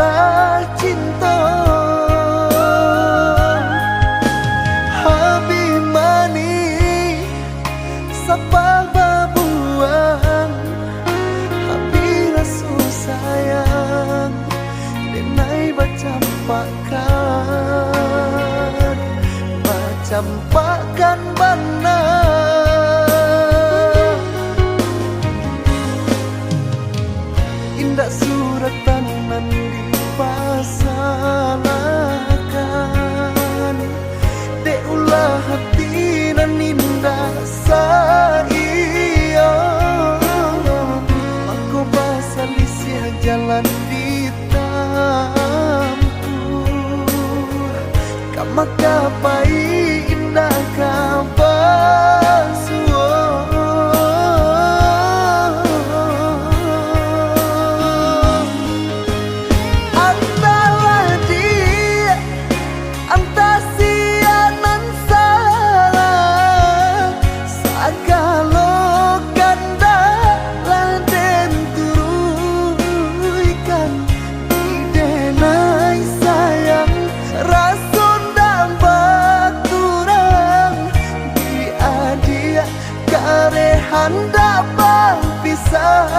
lah cinta Habimani sapa babuang Habi rasu sayang denai bacampakan bana indah suratan nan dipasalakan de ulah hati nan indah saya aku basalisi jalan ditampu maka pai indah kabasuo antalah dia antasianan salah sagalo ganda laden turuikan didenai sayang rasul karehan dapat pisah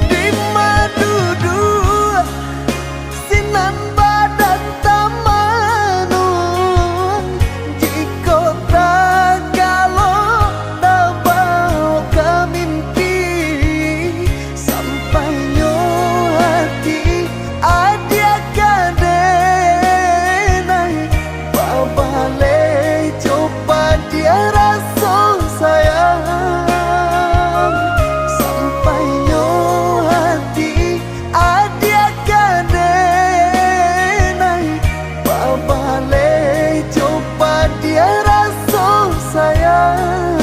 di madudu sinan badan tamanu jika tak kalau dabau kamimpi sampai nyo hati adia kadenai babale coba dia rasa sayang sampai nyo hati adia kadenai babale coba dia rasa sayang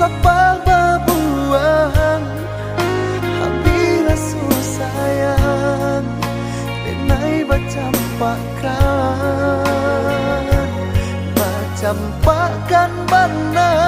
sapa babuang Habi rasu sayang denai bacampakan bana